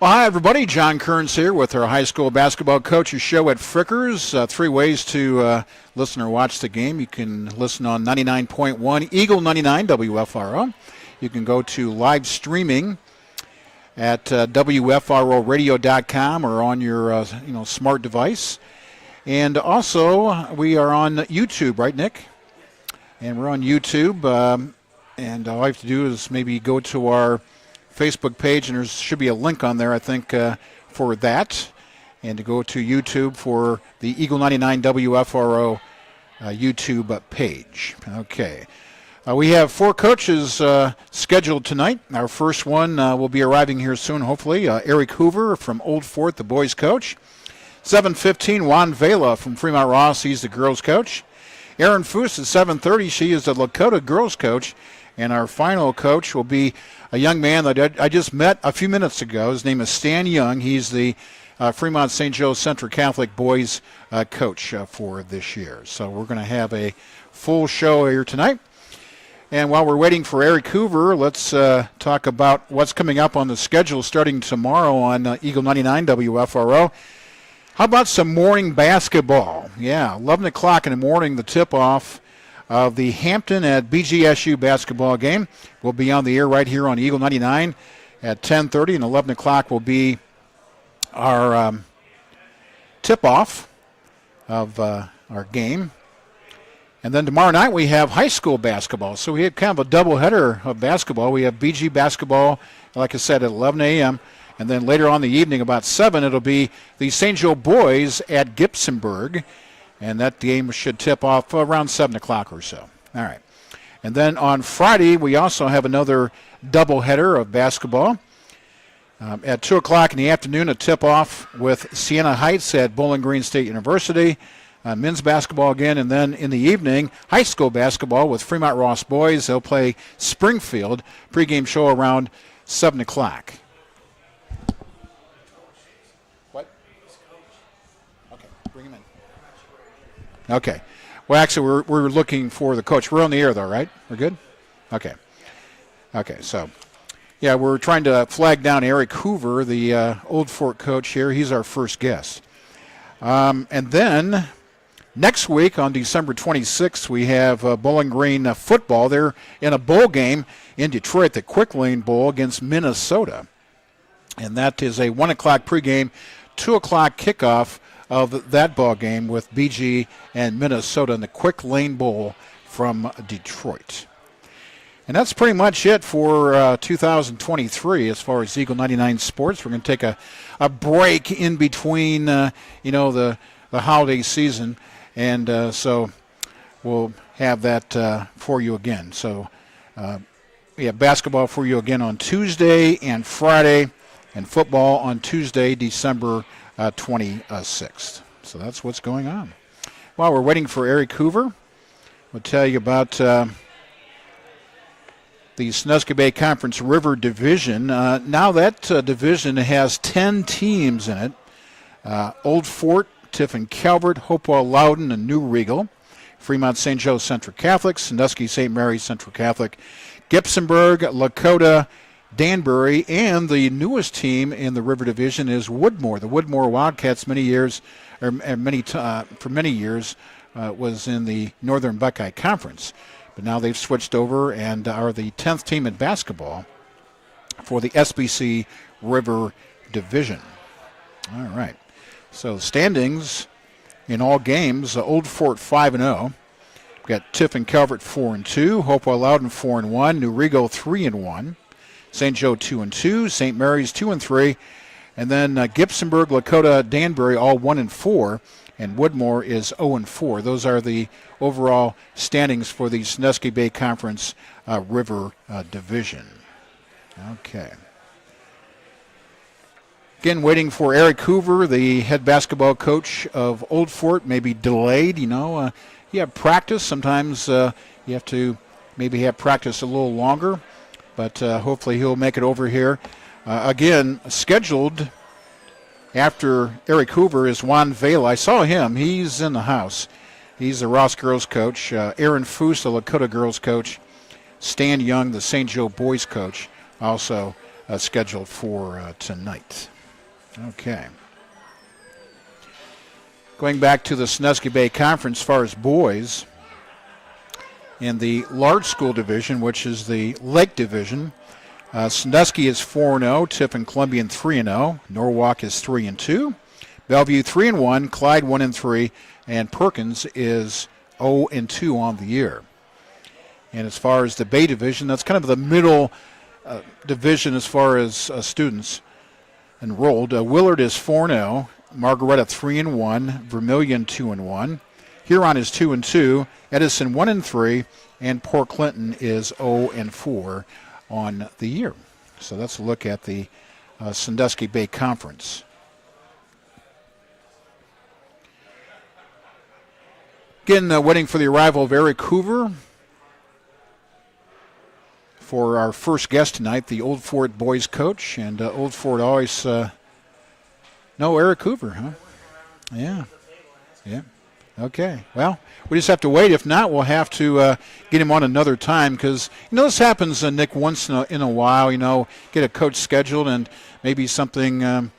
Well, hi, everybody. John Kearns here with our high school basketball coaches show at Frickers. Three ways to listen or watch the game. You can listen on 99.1 Eagle 99 WFRO. You can go to live streaming at WFROradio.com or on your smart device. And also, we are on YouTube, right, Nick? And we're on YouTube. And all I have to do is maybe go to our Facebook page, and there should be a link on there, I think, for that. And to go to YouTube for the Eagle 99 WFRO YouTube page. Okay. We have four coaches scheduled tonight. Our first one will be arriving here soon, hopefully. Eric Hoover from Old Fort, the boys' coach. 7:15, Juan Vela from Fremont Ross. He's the girls' coach. Erin Foose at 7:30. She is the Lakota girls' coach. And our final coach will be a young man that I just met a few minutes ago. His name is Stan Young. He's the Fremont St. Joe Central Catholic boys coach for this year. So we're going to have a full show here tonight. And while we're waiting for Eric Hoover, let's talk about what's coming up on the schedule starting tomorrow on Eagle 99 WFRO. How about some morning basketball? Yeah, 11 o'clock in the morning, the tip-off of the Hampton at BGSU basketball game. Will be on the air right here on Eagle 99 at 10:30, and 11 o'clock will be our tip-off of our game. And then tomorrow night we have high school basketball. So we have kind of a doubleheader of basketball. We have BG basketball, like I said, at 11 a.m., and then later on in the evening, about 7, it'll be the St. Joe boys at Gibsonburg. And that game should tip off around 7 o'clock or so. All right. And then on Friday, we also have another doubleheader of basketball. At 2 o'clock in the afternoon, a tip-off with Siena Heights at Bowling Green State University. Men's basketball again. And then in the evening, high school basketball with Fremont Ross boys. They'll play Springfield. Pregame show around 7 o'clock. Okay. Well, actually, we're looking for the coach. We're on the air, though, right? We're good? Okay. Okay, so, yeah, we're trying to flag down Eric Hoover, the Old Fort coach here. He's our first guest. And then next week on December 26th, we have Bowling Green football. They're in a bowl game in Detroit, the Quick Lane Bowl against Minnesota. And that is a 1 o'clock pregame, 2 o'clock kickoff of that ball game with BG and Minnesota in the Quick Lane Bowl from Detroit. And that's pretty much it for 2023 as far as Eagle 99 sports. We're going to take a break in between, the holiday season, and so we'll have that for you again. So, basketball for you again on Tuesday and Friday, and football on Tuesday, December 26th. So that's what's going on. While we're waiting for Eric Hoover, we'll tell you about the Sandusky Bay Conference River Division. Now that division has 10 teams in it. Old Fort, Tiffin Calvert, Hopewell Loudon, and New Regal. Fremont St. Joe Central Catholic, Sandusky St. Mary's Central Catholic, Gibsonburg, Lakota, Danbury, and the newest team in the River Division is Woodmore. The Woodmore Wildcats for many years was in the Northern Buckeye Conference, but now they've switched over and are the 10th team in basketball for the SBC River Division. All right, so standings in all games: Old Fort 5-0. We've got Tiffin Calvert 4-2, Hopewell Loudon 4-1, New Rigo 3-1. St. Joe 2-2, St. Mary's 2-3, and then Gibsonburg, Lakota, Danbury all 1-4, and Woodmore is 0-4. Those are the overall standings for the Sandusky Bay Conference River Division. Okay. Again, waiting for Eric Hoover, the head basketball coach of Old Fort, maybe delayed. You have practice. Sometimes you have to maybe have practice a little longer. But hopefully he'll make it over here. Again, scheduled after Eric Hoover is Juan Vela. I saw him. He's in the house. He's the Ross girls coach. Erin Foose, the Lakota girls coach. Stan Young, the St. Joe boys coach, also scheduled for tonight. Okay. Going back to the Sandusky Bay Conference as far as boys, in the large school division, which is the Lake Division, Sandusky is 4-0, Tiffin Columbian 3-0, Norwalk is 3-2, Bellevue 3-1, Clyde 1-3, and Perkins is 0-2 on the year. And as far as the Bay Division, that's kind of the middle division as far as students enrolled. Willard is 4-0, Margaretta 3-1, Vermilion 2-1, Huron is 2-2, Edison 1-3, and Port Clinton is 0-4 on the year. So that's a look at the Sandusky Bay Conference. Again, waiting for the arrival of Eric Hoover for our first guest tonight, the Old Fort boys coach. And Old Fort always no Eric Hoover, huh? Yeah. Okay. Well, we just have to wait. If not, we'll have to get him on another time because, this happens, Nick, once in a while, get a coach scheduled and maybe something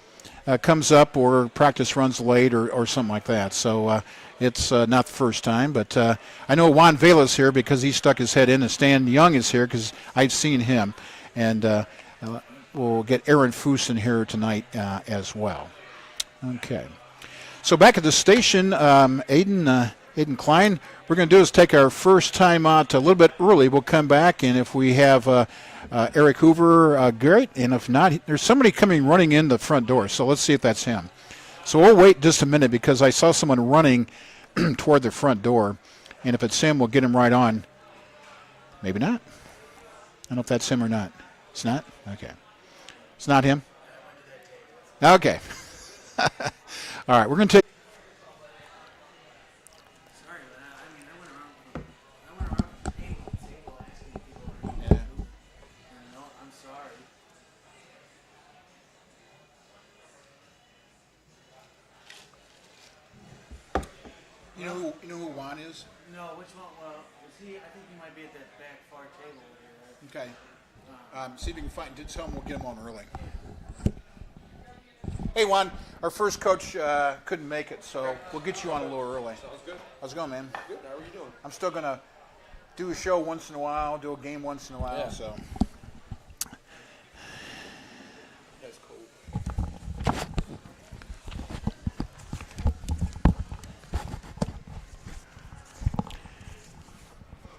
comes up or practice runs late or something like that. So it's not the first time. But I know Juan Vela's here because he stuck his head in, and Stan Young is here because I've seen him. And we'll get Aaron Fusen here tonight as well. Okay. So back at the station, Aiden Klein, we're going to do is take our first time out a little bit early. We'll come back, and if we have Eric Hoover, great. And if not, there's somebody coming running in the front door, so let's see if that's him. So we'll wait just a minute because I saw someone running toward the front door, and if it's him, we'll get him right on. Maybe not. I don't know if that's him or not. It's not? Okay. It's not him? Okay. All right, we're going to take. Sorry about that. I went around the table asking people around. Yeah. No, I'm sorry. You know who Juan is? No, which one? Well, I think he might be at that back far table over here. Okay. See if you can find. Did tell him we'll get him on early. Hey, Juan, our first coach couldn't make it, so we'll get you on a little early. Sounds good. How's it going, man? Good. How are you doing? I'm still going to do a show once in a while, do a game once in a while, so. That's cool.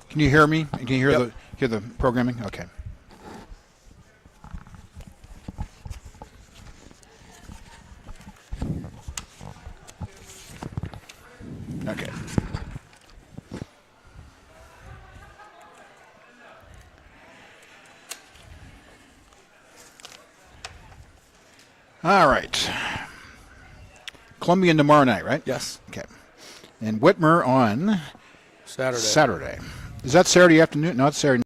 Can you hear me? Can you hear Yep. hear the programming? Okay. Okay. All right. Columbian tomorrow night, right? Yes. Okay. And Whitmer on Saturday. Is that Saturday afternoon? No, it's Saturday.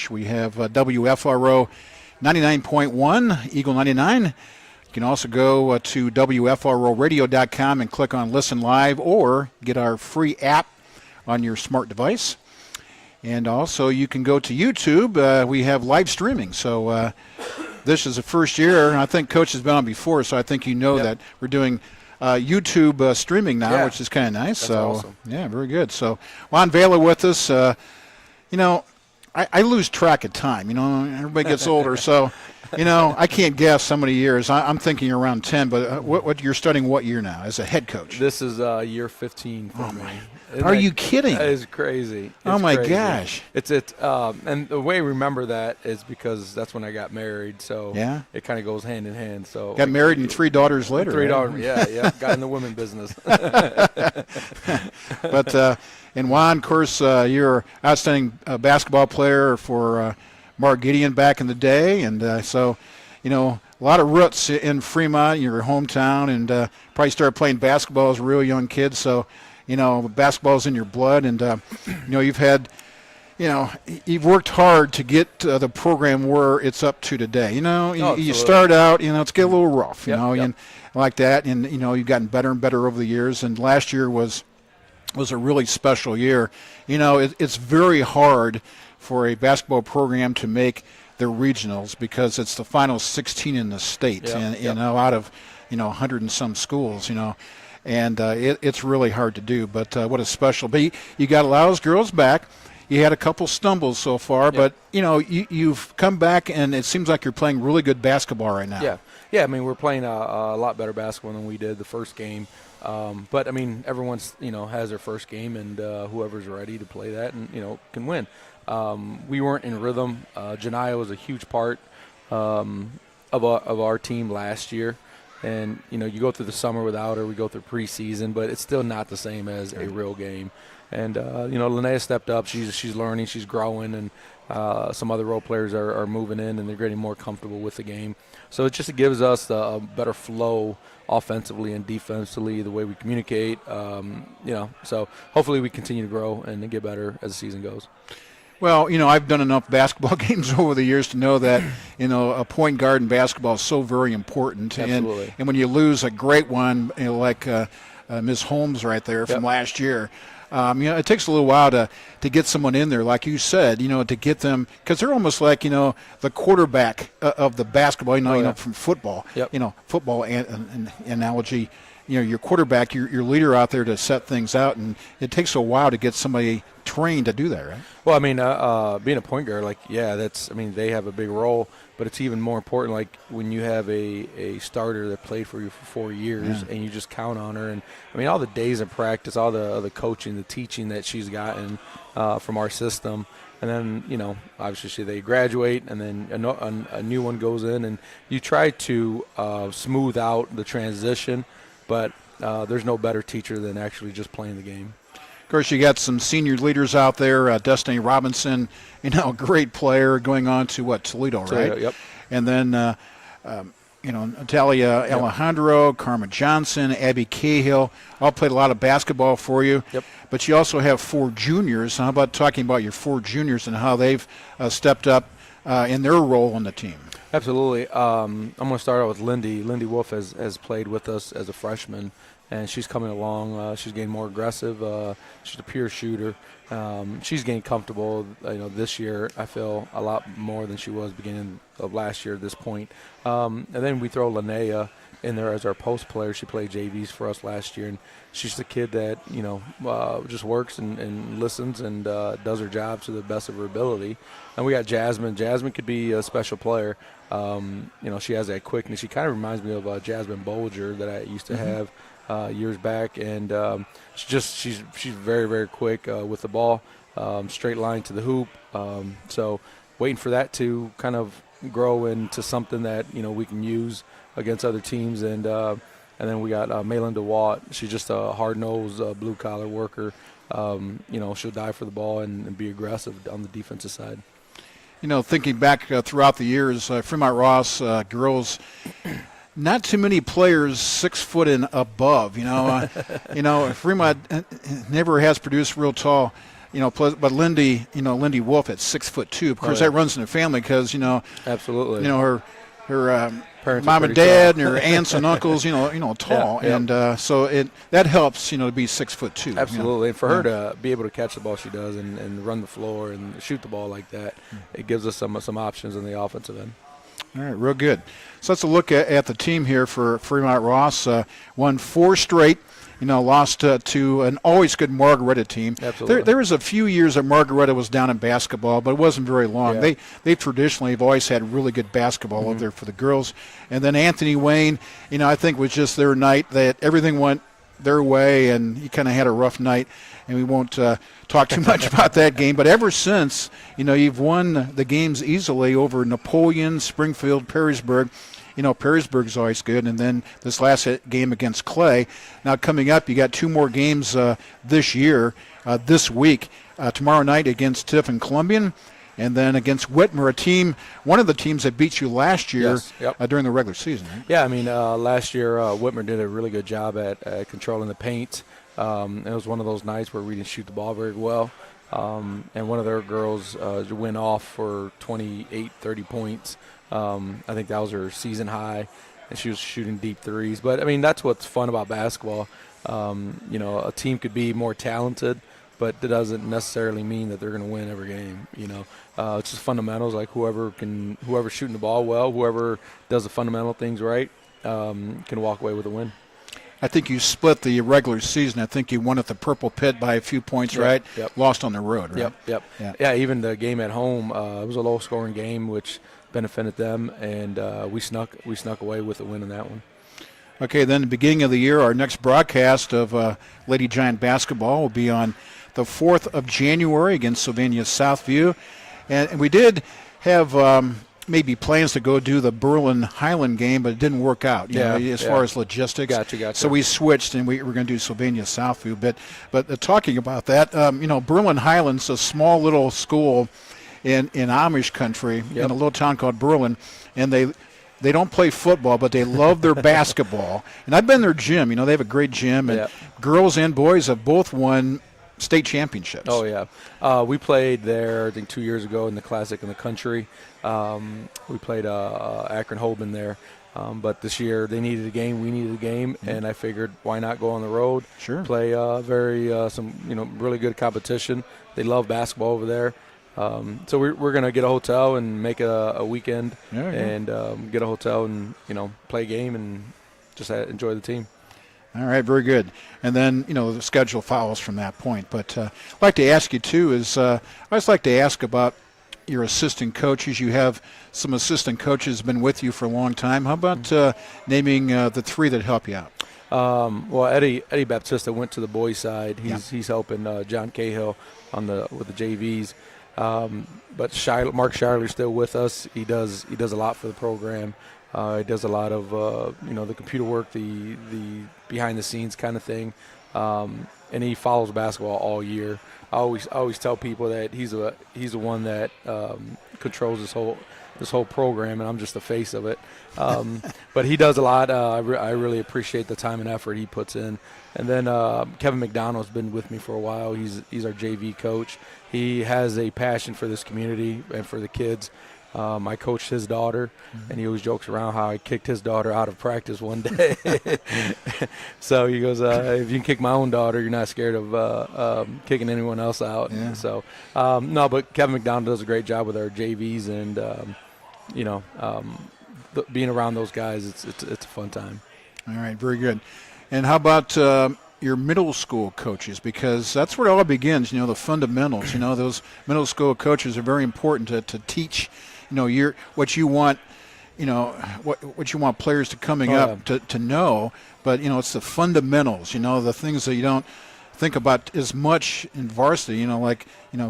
We have WFRO 99.1, Eagle 99. You can also go to WFROradio.com and click on Listen Live or get our free app on your smart device. And also you can go to YouTube. We have live streaming. So this is the first year. I think Coach has been on before, so I think you know that we're doing YouTube streaming now, which is kind of nice. That's so awesome. Yeah, very good. So Juan Vela with us. I lose track of time. Everybody gets older. So I can't guess how many years. I'm thinking around 10. But what you're studying what year now as a head coach? This is year 15 for me. Are you kidding? That is crazy. Oh my crazy. gosh! And the way I remember that is because that's when I got married. So yeah, it kind of goes hand in hand. So got married and 3 daughters later. 3 right? daughters. Yeah. Got in the women business. But and Juan, of course, you're outstanding basketball player for Mark Gideon back in the day, and so a lot of roots in Fremont, your hometown, and probably started playing basketball as a real young kid. So, basketball's in your blood, and you've had, you've worked hard to get the program where it's up to today. You start out, it's get a little rough, and like that, and you've gotten better and better over the years. And last year was a really special year. It's very hard for a basketball program to make the regionals because it's the final 16 in the state, and out of 100 and some schools, and it's really hard to do. But what a special! But you got a lot of those girls back. You had a couple stumbles so far, but you've come back, and it seems like you're playing really good basketball right now. Yeah. I mean, we're playing a lot better basketball than we did the first game. But I mean, everyone's has their first game, and whoever's ready to play that and can win. We weren't in rhythm. Janiyah was a huge part of our team last year, and you go through the summer without her. We go through preseason, but it's still not the same as a real game. And Linnea stepped up. She's learning. She's growing, and some other role players are moving in, and they're getting more comfortable with the game. So it just gives us a better flow offensively and defensively, the way we communicate. So hopefully we continue to grow and get better as the season goes. Well, I've done enough basketball games over the years to know that, a point guard in basketball is so very important. Absolutely. And when you lose a great one, like Ms. Holmes right there from last year, it takes a little while to get someone in there, like you said, to get them, because they're almost like, the quarterback of the basketball, from football, football an analogy. Your quarterback, your leader out there to set things out, and it takes a while to get somebody trained to do that, right? Well, I mean, being a point guard, they have a big role, but it's even more important, like, when you have a starter that played for you for 4 years and you just count on her. And, I mean, all the days of practice, all the coaching, the teaching that she's gotten from our system. And then, obviously they graduate, and then a new one goes in, and you try to smooth out the transition. But there's no better teacher than actually just playing the game. Of course, you got some senior leaders out there. Destiny Robinson, a great player, going on to Toledo, right? Yep. And then, Natalia Alejandro, Karma Johnson, Abby Cahill, all played a lot of basketball for you. Yep. But you also have 4 juniors. How about talking about your 4 juniors and how they've stepped up in their role on the team? Absolutely. I'm going to start out with Lindy. Lindy Wolf has played with us as a freshman, and she's coming along. She's getting more aggressive. She's a pure shooter. She's getting comfortable. This year I feel a lot more than she was beginning of last year at this point. And then we throw Linnea in there as our post player. She played JVs for us last year, and she's the kid that just works and listens and does her job to the best of her ability. And we got Jasmine. Jasmine could be a special player. She has that quickness. She kind of reminds me of Jasmine Bolger that I used to have years back, and she's very, very quick with the ball, straight line to the hoop. So waiting for that to kind of grow into something that we can use against other teams. And then we got Malin DeWatt. She's just a hard-nosed blue-collar worker. She'll dive for the ball and be aggressive on the defensive side. Thinking back throughout the years, Fremont Ross girls, not too many players 6 foot and above. Fremont never has produced real tall. But Lindy Wolf at 6'2". Of course, that runs in the family because absolutely. Her Parents mom and dad and her aunts and uncles, tall, yeah. And so that helps, to be 6'2". Absolutely, and for her to be able to catch the ball she does and run the floor and shoot the ball like that, it gives us some options in the offensive end. All right, real good. So let's look at the team here for Fremont Ross. Won 4 straight lost to an always good Margaretta team. Absolutely. There was a few years that Margaretta was down in basketball, but it wasn't very long. Yeah. They traditionally have always had really good basketball over there for the girls. And then Anthony Wayne, I think was just their night that everything went their way, and he kind of had a rough night. And we won't talk too much about that game. But ever since, you've won the games easily over Napoleon, Springfield, Perrysburg. Perrysburg's always good. And then this last game against Clay. Now coming up, you got 2 more games this year, this week. Tomorrow night against Tiff and Columbian. And then against Whitmer, one of the teams that beat you last year. Yes, yep. During the regular season. Right? Yeah, I mean, last year Whitmer did a really good job at controlling the paint. It was one of those nights where we didn't shoot the ball very well. And one of their girls went off for 28, 30 points. I think that was her season high, and she was shooting deep threes. But, I mean, that's what's fun about basketball. A team could be more talented, but it doesn't necessarily mean that they're going to win every game. It's just fundamentals. Like whoever's shooting the ball well, whoever does the fundamental things right, can walk away with a win. I think you split the regular season. I think you won at the Purple Pit by a few points, Yep, right? yep. Lost on the road, right? Yep. Yeah. Yeah, even the game at home, it was a low-scoring game, which benefited them, and we snuck away with a win in that one. Okay, then the beginning of the year, our next broadcast of Lady Giant basketball will be on the 4th of January against Sylvania Southview. And we did have maybe plans to go do the Berlin Highland game, but it didn't work out, as far as logistics. Gotcha. So we switched, and we were going to do Sylvania Southview. But talking about that, Berlin Highland's a small little school in Amish country in a little town called Berlin, and they don't play football, but they love their basketball. And I've been in their gym. They have a great gym, and girls and boys have both won state championships. Oh, yeah. We played there, I think, 2 years ago in the Classic in the Country. We played Akron Holman there. But this year they needed a game, we needed a game, and I figured why not go on the road, play some really good competition. They love basketball over there. So we're going to get a hotel and make a weekend and get a hotel and, play a game and just enjoy the team. All right, very good. And then, the schedule follows from that point. But I'd like to ask you, too, I always like to ask about your assistant coaches. You have some assistant coaches been with you for a long time. How about naming the 3 that help you out? Well, Eddie Baptista went to the boys' side. He's helping John Cahill with the JVs. But Mark Shiler's still with us. He does a lot for the program. He does a lot of the computer work, the behind the scenes kind of thing, and he follows basketball all year. I always tell people that he's the one that controls this whole program, and I'm just the face of it. But he does a lot. I really appreciate the time and effort he puts in. And then Kevin McDonald's been with me for a while. He's our JV coach. He has a passion for this community and for the kids. I coached his daughter, and he always jokes around how I kicked his daughter out of practice one day. So he goes, if you can kick my own daughter, you're not scared of kicking anyone else out. Yeah. So, no, but Kevin McDonald does a great job with our JVs, and, being around those guys, it's a fun time. All right, very good. And how about your middle school coaches? Because that's where it all begins, the fundamentals. Those middle school coaches are very important to teach what you want, what you want players to coming up to know. But it's the fundamentals, the things that you don't think about as much in varsity.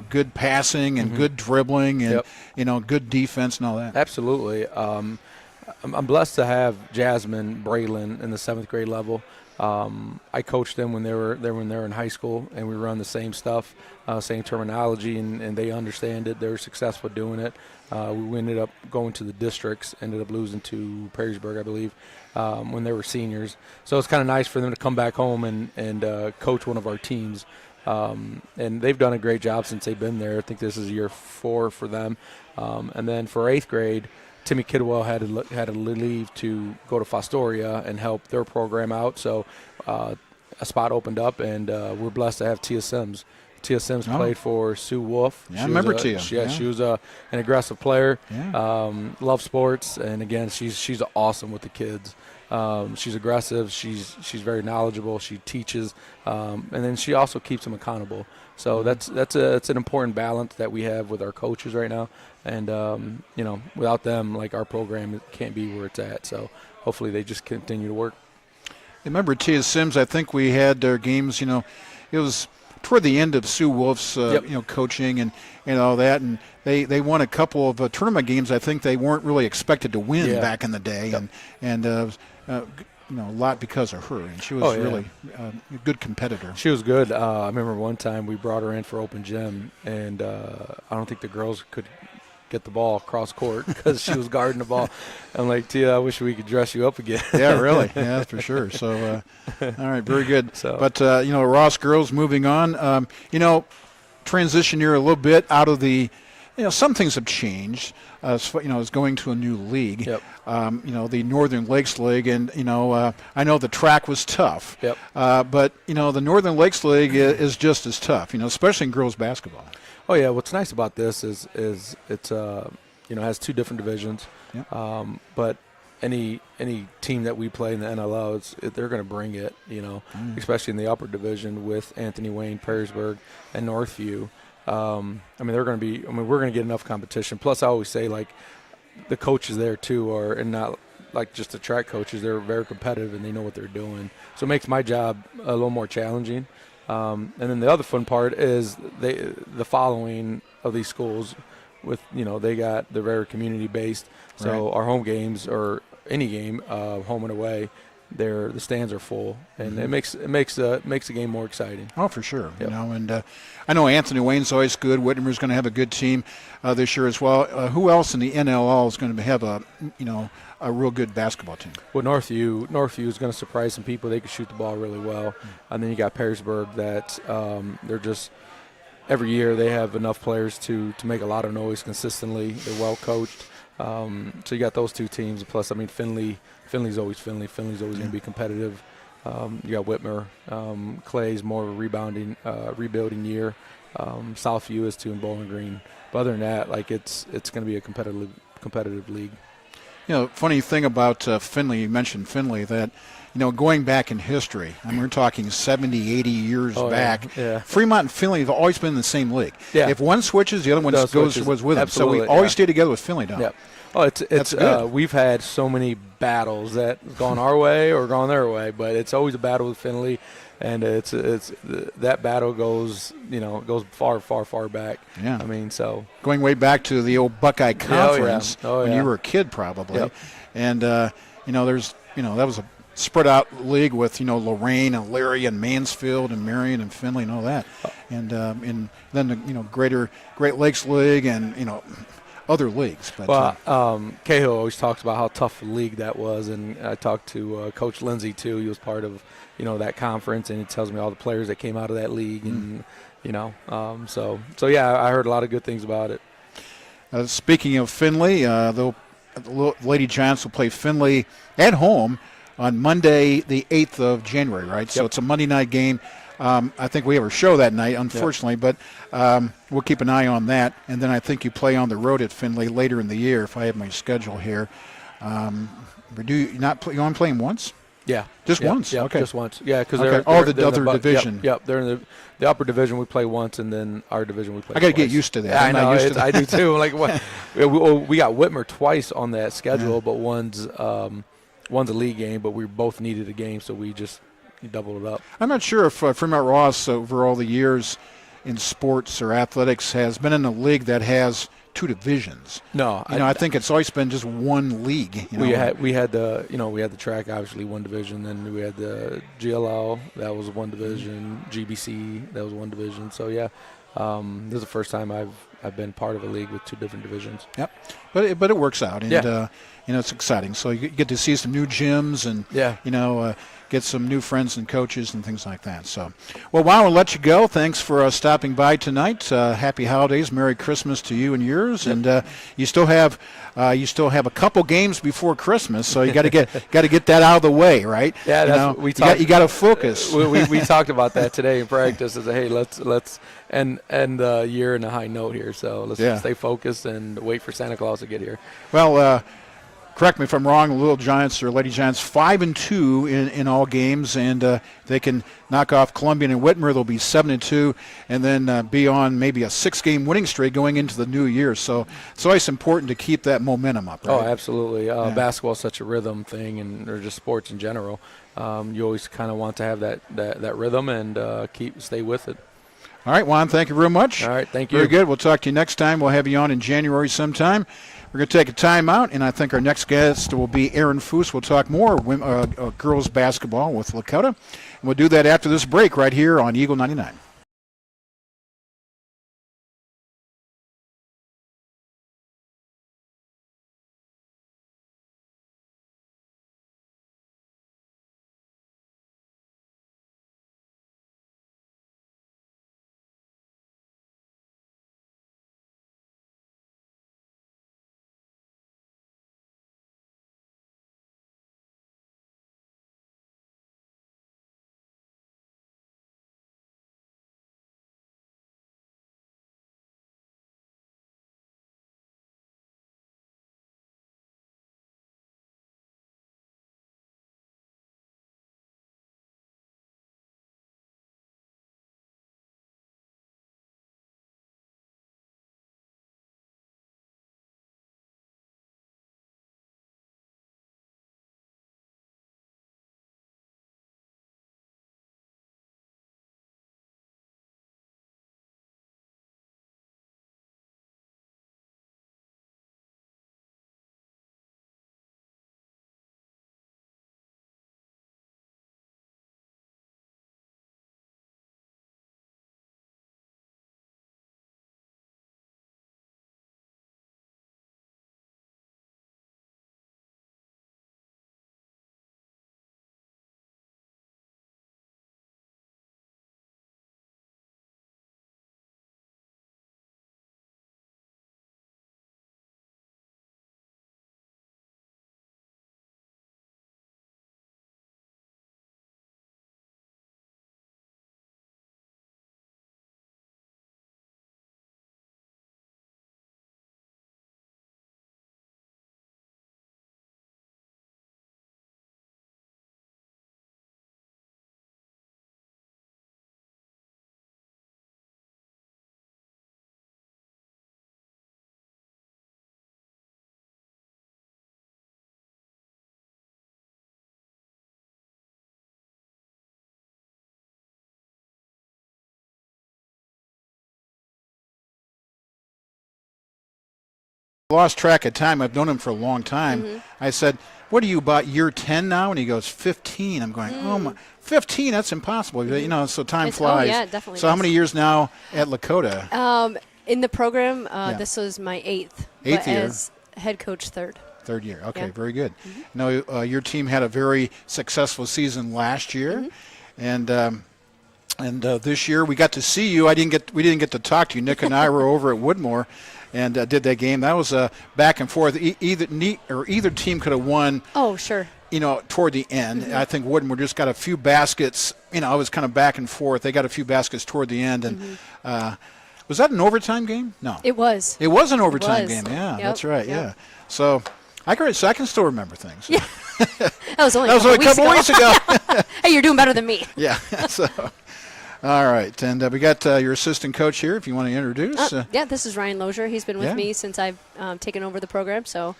Good passing and good dribbling and good defense and all that. Absolutely. I'm blessed to have Jasmine Braylon in the 7th grade level. I coached them when they were in high school, and we run the same stuff, same terminology, and they understand it. They're successful doing it. We ended up going to the districts, ended up losing to Perrysburg, I believe, when they were seniors. So it's kind of nice for them to come back home and coach one of our teams. And they've done a great job since they've been there. I think this is year 4 for them. And then for 8th grade, Timmy Kidwell had to leave to go to Fostoria and help their program out. So a spot opened up, and we're blessed to have Tia Sims Tia Sims Oh. played for Sue Wolf. Yeah, I remember Tia. Yeah, she was an aggressive player. Yeah. Loves sports, and again, she's awesome with the kids. She's aggressive. She's very knowledgeable. She teaches, and then she also keeps them accountable. So that's an important balance that we have with our coaches right now. And without them, like, our program can't be where it's at. So hopefully they just continue to work. Remember Tia Sims, I think we had their games, it was toward the end of Sue Wolf's, Yep. coaching and all that. And they won a couple of tournament games I think they weren't really expected to win Yeah. back in the day. Yep. And a lot because of her. And she was Oh, yeah. really a good competitor. She was good. I remember one time we brought her in for open gym, and I don't think the girls could get the ball across court because she was guarding the ball. I'm like, Tia, I wish we could dress you up again. Yeah, really. Yeah, that's for sure. So, all right, very good. So- But, Ross girls moving on. Transition here a little bit out of the, some things have changed. As going to a new league. Yep. The Northern Lakes League, and I know the track was tough. Yep. But the Northern Lakes League is just as tough. Especially in girls basketball. Oh yeah, what's nice about this is it's has two different divisions. Yep. But any team that we play in the NLL, they're going to bring it. Especially in the upper division with Anthony Wayne, Perrysburg, and Northview. They're going to be. We're going to get enough competition. Plus, I always say, like, the coaches there too and not like just the track coaches. They're very competitive and they know what they're doing. So it makes my job a little more challenging. And then the other fun part is the following of these schools. With they're very community based. So Right. our home games or any game, home and away, the stands are full, and it makes the game more exciting. Oh, for sure. Yep. And I know Anthony Wayne's always good. Whitmer's going to have a good team this year as well. Who else in the NLL is going to have a real good basketball team? Well, Northview is going to surprise some people. They can shoot the ball really well, and then you got Perrysburg that they're just every year they have enough players to make a lot of noise consistently. They're well coached. So you got those two teams. Plus, Finley's always Finley. Finley's always going to be competitive. You got Whitmer. Clay's more of a rebuilding year. Southview is too, in Bowling Green. But other than that, like it's going to be a competitive league. Funny thing about Finley, you mentioned Finley, that going back in history, we're talking 70, 80 years back. Yeah. Fremont and Finley have always been in the same league. Yeah. If one switches, the other one Switches. was with them. So we Absolutely, always yeah. stay together with Finley, don't we? Yeah. Oh, it's good. We've had so many battles that gone our way or gone their way, but it's always a battle with Finley, and it's that battle goes far back. Yeah. So Going way back to the old Buckeye Conference Oh, when yeah. you were a kid, probably. Yep. And there's that was a spread out league with Lorraine and Larry and Mansfield and Marion and Finley and all that, and then the Great Lakes League and other leagues. But Cahill always talks about how tough a league that was, and I talked to Coach Lindsay too. He was part of that conference, and he tells me all the players that came out of that league, and so yeah, I heard a lot of good things about it. Speaking of Finley, the Lady Giants will play Finley at home on Monday, the 8th of January, right? So Yep. it's a Monday night game. I think we have a show that night, unfortunately, but we'll keep an eye on that. And then I think you play on the road at Finley later in the year, if I have my schedule here. Do you not play? You only play them once? Yeah, Just Yep, once? Yep, Okay. just once. Yeah, because Okay. they're The they're in other division. Yep, they're in the upper division. We play once, and then our division we play. I got to get twice. used to that. Yeah, I'm I not know. used to that. I do too. I'm like, what? we got Whitmer twice on that schedule, but one's a league game, but we both needed a game, so we just doubled it up. I'm not sure if Fremont Ross, over all the years in sports or athletics, has been in a league that has two divisions. No, I think it's always been just one league. we had the track, obviously one division, then we had the GLL, that was one division, GBC, that was one division. So yeah, this is the first time I've been part of a league with two different divisions. Yep, but it works out, and Yeah. it's exciting. So you get to see some new gyms and Yeah. get some new friends and coaches and things like that. So, well, Juan, we'll let you go. Thanks for stopping by tonight. Happy holidays, Merry Christmas to you and yours. And you still have a couple games before Christmas, so you got to get that out of the way, right? Yeah, that's what we talked. You got to focus. We talked about that today in practice. Is hey, let's end the year in a high note here. So let's stay focused and wait for Santa Claus to get here. Well, correct me if I'm wrong. The Little Giants or Lady Giants 5-2 in all games, and they can knock off Columbian and Whitmer. They'll be 7-2, and then be on maybe a 6-game winning streak going into the new year. So it's always important to keep that momentum up. Right? Oh, absolutely. Basketball is such a rhythm thing, or just sports in general. You always kind of want to have that rhythm and stay with it. All right, Juan, thank you very much. All right, thank you. Very good. We'll talk to you next time. We'll have you on in January sometime. We're going to take a time out, and I think our next guest will be Aaron Foose. We'll talk more girls basketball with Lakota. And we'll do that after this break right here on Eagle 99. Lost track of time. I've known him for a long time. Mm-hmm. I said, what are you, about year 10 now? And he goes, 15. I'm going, oh, my, 15? That's impossible. So time flies. Oh, yeah, it definitely So how does. many years now at Lakota? In the program, this was my eighth. Eighth but year. As head coach, third. Third year. Okay, Yeah. very good. Your team had a very successful season last year. And this year we got to see you. We didn't get to talk to you. Nick and I were over at Woodmore and did that game. That was back and forth. Either team could have won. Oh, sure. Toward the end. I think Woodmore just got a few baskets. It was kind of back and forth. They got a few baskets toward the end. And was that an overtime game? No. It was. It was an overtime was. game. Yeah, Yep, that's right. yep. Yeah. So I can still remember things. Yeah. That was only That was only a couple weeks ago. Hey, you're doing better than me. Yeah. So, all right, and we got your assistant coach here. If you want to introduce. Yeah, this is Ryan Lozier. He's been with Yeah. me since I've taken over the program, so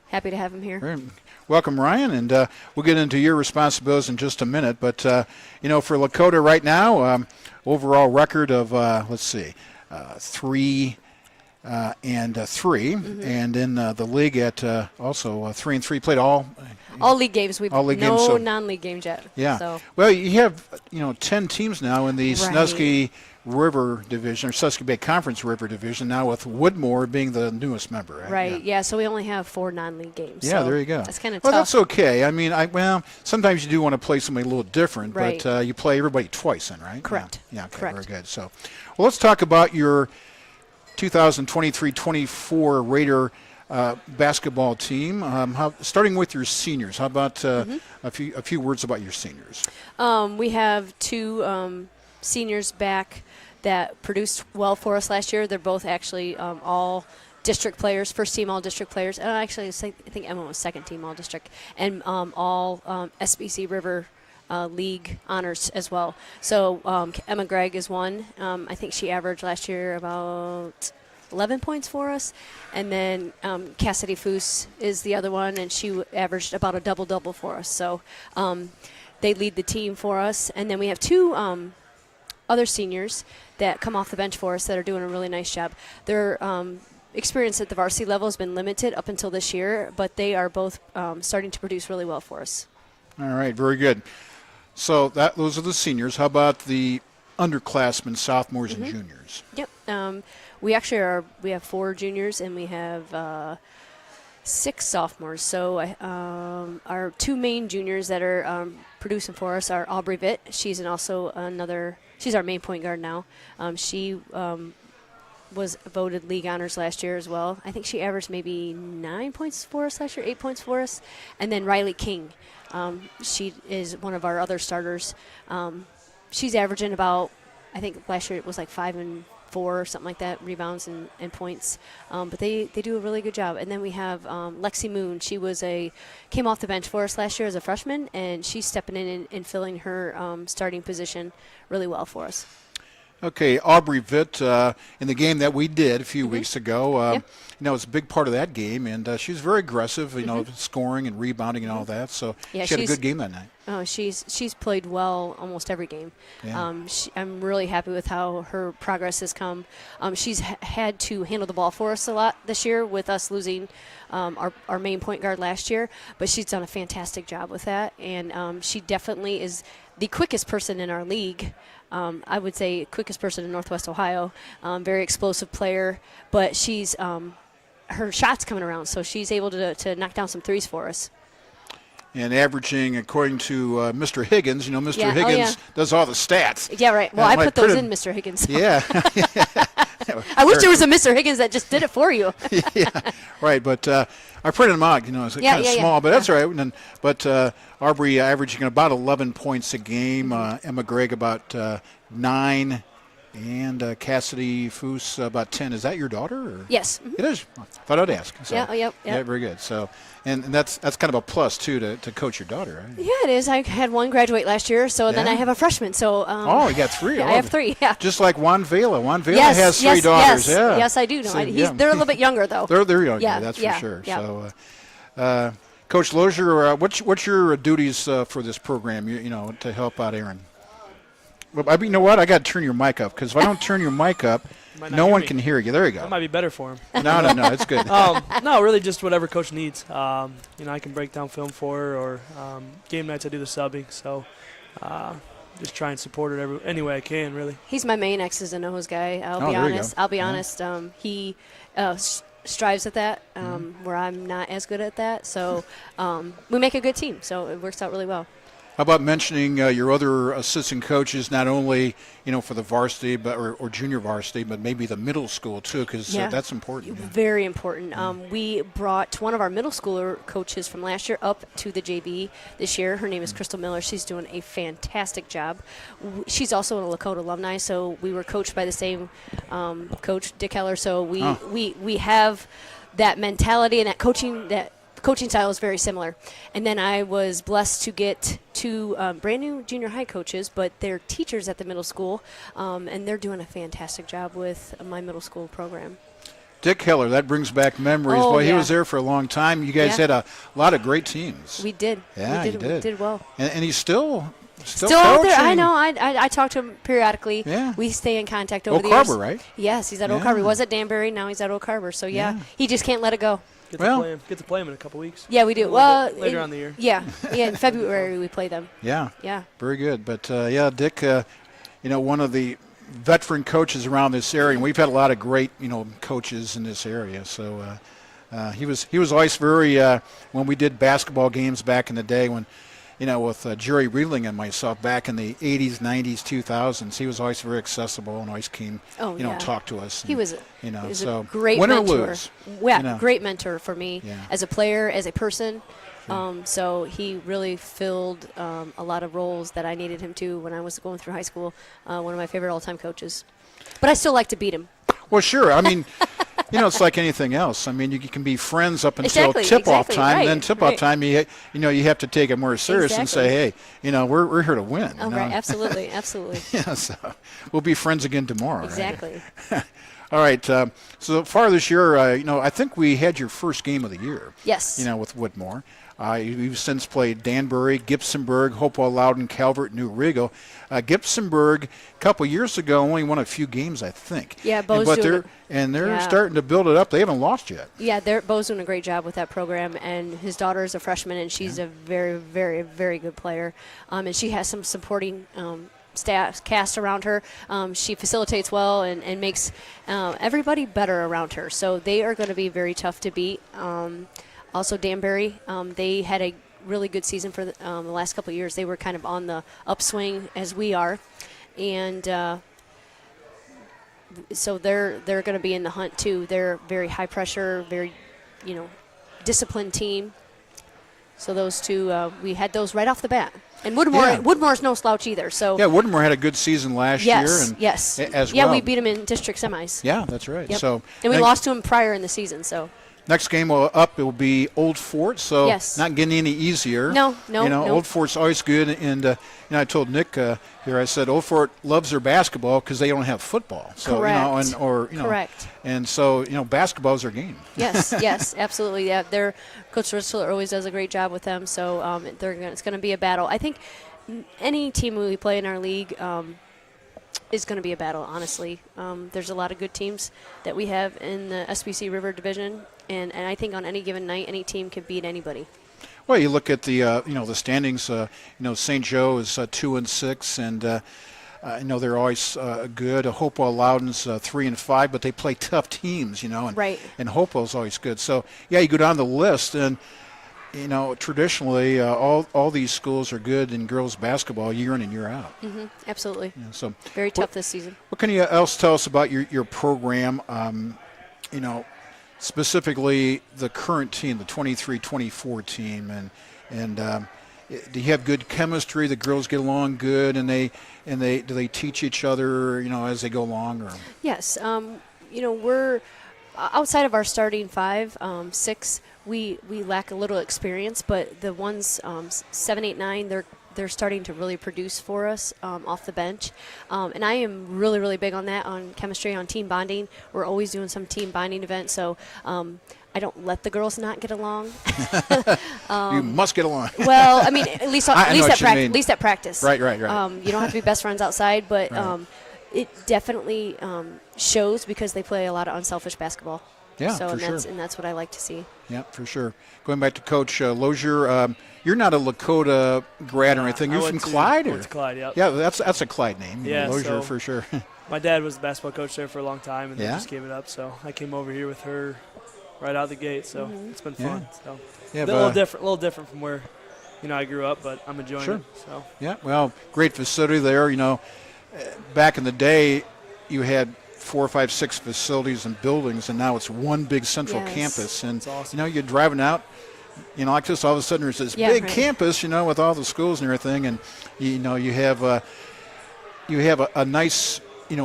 happy to have him here. Very- Welcome, Ryan, and we'll get into your responsibilities in just a minute. But for Lakota right now, overall record of 3 and 3, and in the league at also 3-3. Played all League games. We've all league no games, so- non-league games yet. Yeah. So Well, you have 10 teams now in the Right. Sandusky River Division, or Susquehanna Bay Conference River Division, now with Woodmore being the newest member, right? Right. Yeah. So we only have 4 non-league games. Yeah, so there you go. That's kind of well, tough. that's okay. I mean, sometimes you do want to play somebody a little different, Right. but you play everybody twice then, right? Correct. Yeah, okay, Correct. very good. So, well, let's talk about your 2023-24 Raider basketball team. Starting with your seniors, how about a few words about your seniors? We have 2 seniors back that produced well for us last year. They're both actually all district players, first team all district players. And actually, I think Emma was second team all district, and all SBC River League honors as well. So Emma Gregg is one. I think she averaged last year about 11 points for us. And then Cassidy Foose is the other one, and she averaged about a double-double for us. So they lead the team for us. And then we have 2 other seniors that come off the bench for us that are doing a really nice job. Their experience at the varsity level has been limited up until this year, but they are both starting to produce really well for us. All right, very good. So those are the seniors. How about the underclassmen, sophomores, and juniors? Yep. We have 4 juniors and we have 6 sophomores. So our 2 main juniors that are producing for us are Aubrey Vitt. She's our main point guard now. She was voted league honors last year as well. I think she averaged maybe 9 points for us last year, 8 points for us. And then Riley King. She is one of our other starters. She's averaging about, I think last year it was like 5 and 4 or something like that, rebounds and points. But they do a really good job. And then we have Lexi Moon. She came off the bench for us last year as a freshman, and she's stepping in and filling her starting position really well for us. Okay, Aubrey Vitt, in the game that we did a few weeks ago, it's a big part of that game, and she was very aggressive, scoring and rebounding and all that. So Yeah, she had a good game that night. Oh, she's played well almost every game. Yeah. I'm really happy with how her progress has come. She's had to handle the ball for us a lot this year with us losing our main point guard last year, but she's done a fantastic job with that, and she definitely is the quickest person in our league. I would say quickest person in Northwest Ohio. Very explosive player, but she's her shot's coming around, so she's able to knock down some threes for us. And averaging, according to Mr. Higgins, Mr. Yeah, Higgins does all the stats. Yeah, right. Well, And I put those printed- in, Mr. Higgins. Yeah. I wish there was a Mr. Higgins that just did it for you. Yeah, right. But I printed them out. It's kind of yeah. small, but that's all right. And, but Aubrey averaging about 11 points a game. Emma Gregg about 9, and Cassidy Foose about 10. Is that your daughter? Or? Yes. Mhm. It is. I thought I'd ask. So, Yep. Yeah, very good. So, and that's kind of a plus too to coach your daughter, right? Yeah, it is. I had one graduate last year, so then Yeah? I have a freshman. So Oh, you got 3. yeah, I have 3. Yeah. Just like Juan Vela. Juan Vela Yes, has 3 yes, daughters. Yes, Yeah. yes, I do know. So, yeah. They're a little bit younger though. They're young. Yeah, That's yeah, for sure. yeah. So, Coach Lozier, what's your duties for this program? To help out Aaron. Well, you know what? I got to turn your mic up, because if I don't turn your mic up, Might not no hear one me. can hear you. There you go. That might be better for him. No, it's good. No, really just whatever coach needs. I can break down film for her, or game nights I do the subbing. So just try and support her any way I can, really. He's my main X's and O's guy. I'll Oh, be there you honest. go. I'll be Yeah. honest. He strives at that, where I'm not as good at that. So we make a good team. So it works out really well. How about mentioning your other assistant coaches, not only for the varsity or junior varsity, but maybe the middle school too, because Yeah. that's important. Yeah. Very important. We brought one of our middle schooler coaches from last year up to the JV this year. Her name is Crystal Miller. She's doing a fantastic job. She's also a Lakota alumni, so we were coached by the same coach, Dick Heller. So we have that mentality and that coaching style is very similar. And then I was blessed to get 2 brand new junior high coaches, but they're teachers at the middle school, and they're doing a fantastic job with my middle school program. Dick Heller, that brings back memories. Oh, Boy, he yeah. was there for a long time. You guys Yeah. had a lot of great teams. We did. Yeah, we you did. We did well. And he's still Out there. I coaching. know. I talk to him periodically. Yeah. We stay in contact over Oak the years. Harbor, right? Yes, he's at Oak Yeah. Harbor. He was at Danbury. Now he's at Oak Harbor. So Yeah. he just can't let it go. Get Well- to play him in a couple weeks. Yeah, we do. A little Well, bit later on in the year. Yeah, in February we play them. Yeah. Yeah. Very good. But, Dick, one of the veteran coaches around this area, and we've had a lot of great, coaches in this area. So he was always very when we did basketball games back in the day when, with Jerry Riedling and myself back in the 80s, 90s, 2000s. He was always very accessible and always came, talk to us. And, He was so a great win mentor. or lose. Yeah, great mentor for me Yeah. as a player, as a person. So he really filled a lot of roles that I needed him to when I was going through high school. One of my favorite all-time coaches. But I still like to beat him. Well, sure. I mean, it's like anything else. I mean, you can be friends up until tip-off time. Right, Then tip-off right. time, you have to take it more serious and say, hey, we're here to win. Oh, right, absolutely, absolutely. Yeah, so we'll be friends again tomorrow. right? Exactly. All right. So far this year, I think we had your first game of the year. Yes. With Whitmore. You've since played Danbury, Gibsonburg, Hopewell, Loudon, Calvert, New Rigo. Gibsonburg, a couple years ago, only won a few games, I think. Yeah, Bo's doing they're starting to build it up. They haven't lost yet. Yeah, Bo's doing a great job with that program, and his daughter is a freshman, and she's a very, very, very good player. And she has some supporting staff cast around her. She facilitates well and makes everybody better around her. So they are going to be very tough to beat. Also, Danbury, they had a really good season for the last couple of years. They were kind of on the upswing as we are, and so they're going to be in the hunt too. They're very high pressure, very disciplined team. So those two, we had those right off the bat. And Woodmore's no slouch either. So yeah, Woodmore had a good season last year. And yes, as yeah, well. we beat them in district semis. Yeah, that's right. Yep. So and we lost to them prior in the season. So next game up, it will be Old Fort. So yes. not getting any easier. No. Old Fort's always good. And I told Nick here, I said Old Fort loves their basketball because they don't have football. So correct. Correct. And so basketball's their game. Yes, absolutely. Yeah, Coach Ritzler always does a great job with them. So it's going to be a battle. I think any team we play in our league is going to be a battle, honestly. There's a lot of good teams that we have in the SBC River Division, and I think on any given night, any team can beat anybody. Well, you look at the the standings. St. Joe is 2-6, and they're always good. Hopewell Loudon's 3-5, but they play tough teams. And, right. And Hopewell's always good. So yeah, you go down the list, and traditionally all these schools are good in girls basketball year in and year out. Mm-hmm. Absolutely. So very tough this season. What can you else tell us about your program? Specifically the current team, the 23-24 team, and do you have good chemistry? The girls get along good, and do they teach each other, as they go along? Or yes, we're outside of our starting 5, 6. We lack a little experience, but the ones 7, 8, 9, they're starting to really produce for us off the bench. And I am really, really big on that, on chemistry, on team bonding. We're always doing some team bonding events, so I don't let the girls not get along. You must get along. Well, I mean, at least at practice. Right. You don't have to be best friends outside, but right. It definitely shows because they play a lot of unselfish basketball. Yeah, so for sure. And that's what I like to see. Yeah, for sure. Going back to Coach Lozier, you're not a Lakota grad or anything. You're from Clyde? I went to Clyde, yep. Yeah, that's a Clyde name. Yeah, Lozier for sure. My dad was the basketball coach there for a long time, and yeah? they just gave it up. So I came over here with her right out the gate. So it's been fun. So a little different from where I grew up, but I'm enjoying it. So yeah, well, great facility there. Back in the day, you had 4, 5, 6 facilities and buildings, and now it's one big central campus. And that's awesome. you're driving out, like this, all of a sudden there's this big campus, with all the schools and everything, and you have a nice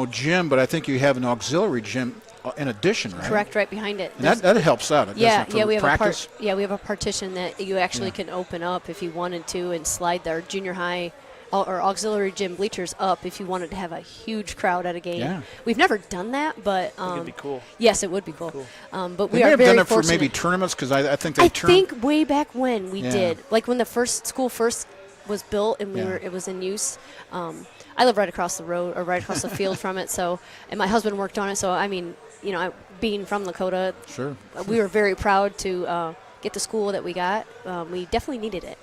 gym, but I think you have an auxiliary gym in addition, right? Correct, right behind it. And that helps out. We have a partition that you actually can open up if you wanted to, and slide their junior high or auxiliary gym bleachers up if you wanted to have a huge crowd at a game. Yeah. We've never done that, but I think it'd be cool. Yes, it would be cool. But we may are have very done it fortunate. for maybe tournaments, because I think I think way back when we Yeah. did, like when the school first was built and it was in use. I live right across the road or right across the field from it, and my husband worked on it. So I mean, being from Lakota, sure, we were very proud to get the school that we got. We definitely needed it.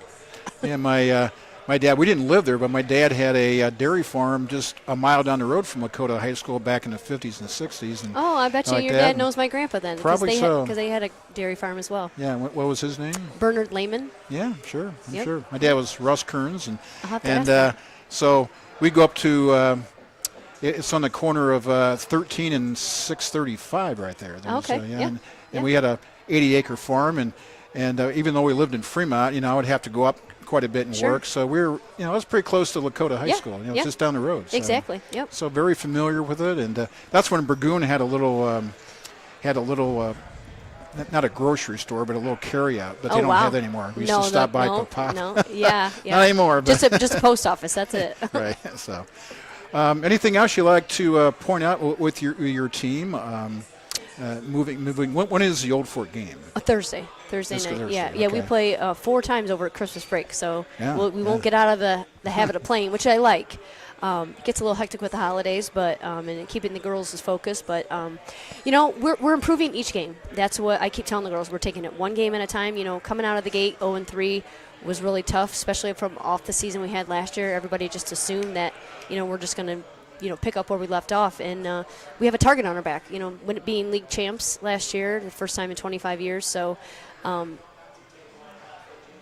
Yeah, my dad, we didn't live there, but my dad had a dairy farm just a mile down the road from Lakota High School back in the 50s and 60s. And Oh, I bet you like your that. dad knows my grandpa then. Probably so. Because they had a dairy farm as well. Yeah, what was his name? Bernard Lehman. Yeah, sure. I'm Yep. sure. My dad was Russ Kearns. I'll have to And ask him. so we go up to, it's on the corner of 13 and 635 right there. Okay, Yeah. yeah, And yeah. we had a 80-acre farm, and even though we lived in Fremont, I would have to go up quite a bit and Sure. work. So we were, it was pretty close to Lakota High Yeah, School. yeah. It's just down the road. So. Exactly. Yep. So very familiar with it, and that's when Burgoon had a little, not a grocery store, but a little carryout. But they Oh, don't wow. have that anymore. We used no, to stop by no, for pop. No. Yeah. Yeah. Not anymore. But Just a post office. That's it. right. So, anything else you like to point out with your team? Moving. When is the Old Fort game? A Thursday This night. Thursday, Yeah. We okay. play 4 times over at Christmas break, so Yeah, we won't get out of the habit of playing, which I like. It gets a little hectic with the holidays, but and keeping the girls as focused. But we're improving each game. That's what I keep telling the girls. We're taking it one game at a time. Coming out of the gate 0-3 was really tough, especially from off the season we had last year. Everybody just assumed that we're just going to pick up where we left off, and we have a target on our back. When it being league champs last year, the first time in 25 years, so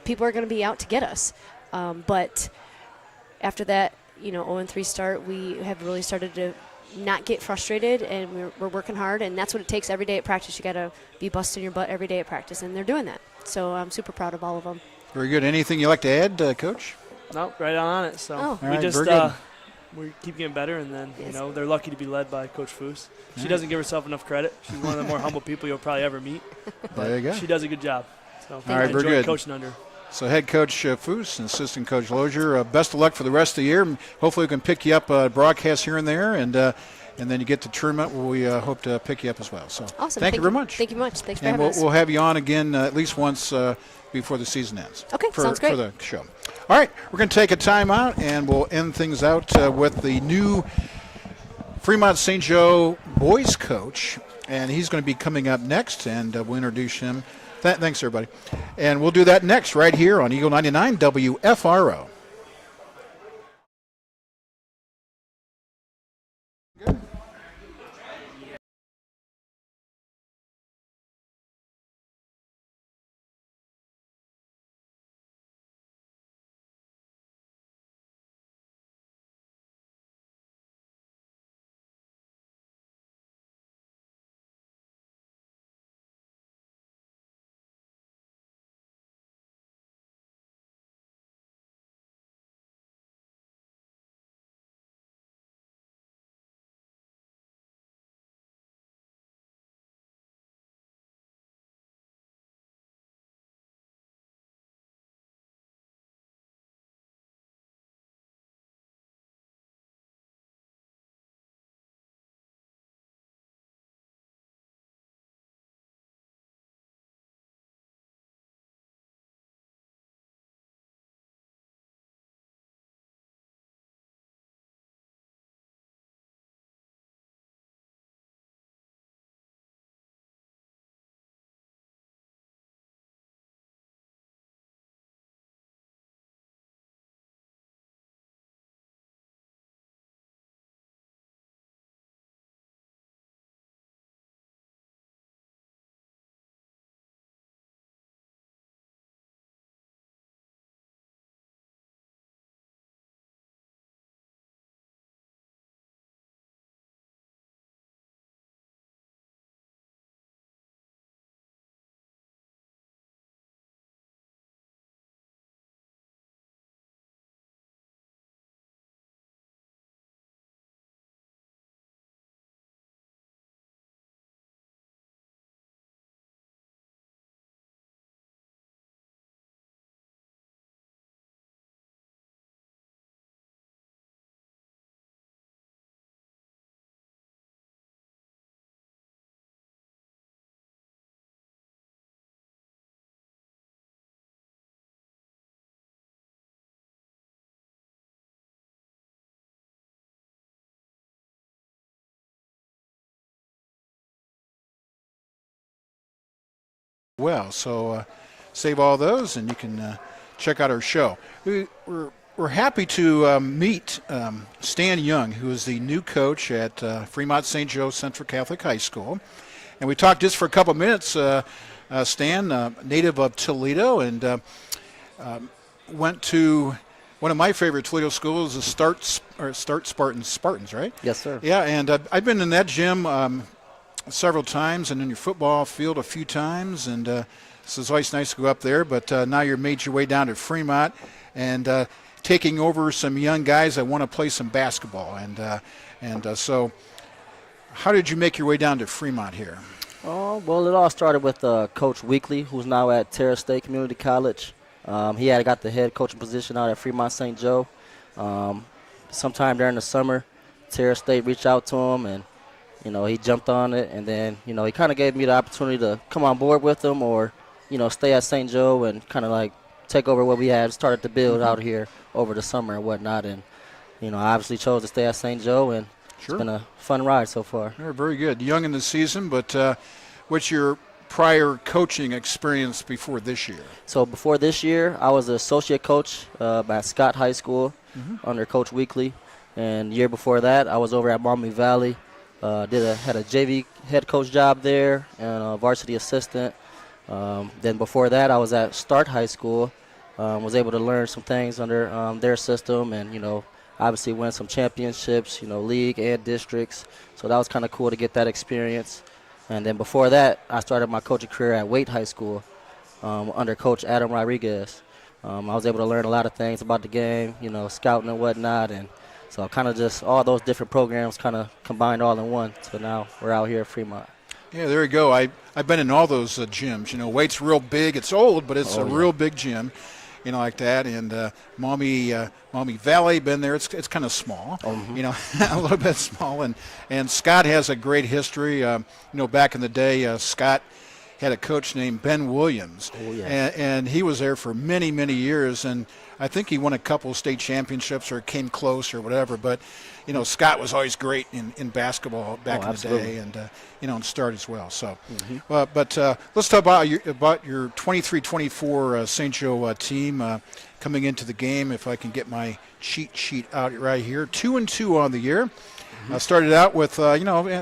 people are going to be out to get us. But after that, 0-3 start, we have really started to not get frustrated, and we're working hard, and that's what it takes every day at practice. You got to be busting your butt every day at practice, and they're doing that. So I'm super proud of all of them. Very good. Anything you like to add, Coach? No, right on it. So Oh. All we right, just very good. we keep getting better, and then Yes. they're lucky to be led by Coach Foose. She Yeah. doesn't give herself enough credit. She's one of the more humble people you'll probably ever meet. But There you go. she does a good job. So All right, I very enjoy good. coaching under her. So head coach Foose and assistant coach Lozier, best of luck for the rest of the year. Hopefully we can pick you up broadcasts here and there, and then you get to tournament where we hope to pick you up as well. So Awesome. thank you very much. Thank you much. Thanks for And having us. we'll have you on again at least once before the season ends. Okay, for, sounds great. For the show. All right, we're going to take a timeout, and we'll end things out with the new Fremont St. Joe boys coach, and he's going to be coming up next, and we'll introduce him. Thanks, everybody. And we'll do that next right here on Eagle 99 WFRO. Well, so save all those, and you can check out our show. We're we're happy to meet Stan Young, who is the new coach at Fremont St. Joe Central Catholic High School. And we talked just for a couple of minutes. Stan, native of Toledo, and went to one of my favorite Toledo schools, the Start Spartans, right? Yes, sir. Yeah, and I've been in that gym several times, and in your football field a few times, and so it's always nice to go up there. But now you've made your way down to Fremont, and taking over some young guys that want to play some basketball. And so how did you make your way down to Fremont here? Well, it all started with Coach Weekly, who's now at Terra State Community College. He had got the head coaching position out at Fremont St. Joe. Sometime during the summer, Terra State reached out to him, and, he jumped on it. And then, he kind of gave me the opportunity to come on board with him or, stay at St. Joe and kind of like take over what we had started to build out here over the summer and whatnot. And, I obviously chose to stay at St. Joe, and Sure. it's been a fun ride so far. You're very good. Young in the season, but what's your prior coaching experience before this year? So before this year, I was an associate coach at Scott High School under Coach Weekly. And the year before that, I was over at Maumee Valley. Had a JV head coach job there and a varsity assistant. Then before that, I was at Start High School. Was able to learn some things under their system and, obviously win some championships, league and districts. So that was kind of cool to get that experience. And then before that, I started my coaching career at Waite High School under Coach Adam Rodriguez. I was able to learn a lot of things about the game, scouting and whatnot. And so kind of just all those different programs kind of combined all in one. So now we're out here at Fremont. Yeah, there you go. I've been in all those gyms. Waite's real big. It's old, but it's real big gym. Like that, and Maumee Valley, been there. It's kind of small, a little bit small, and Scott has a great history. Back in the day, Scott had a coach named Ben Williams, and he was there for many, many years, and I think he won a couple of state championships or came close or whatever. But Scott was always great in basketball back in the day, and and Start as well. So, but let's talk about your 23-24 St. Joe team coming into the game. If I can get my cheat sheet out right here, 2-2 on the year. Started out with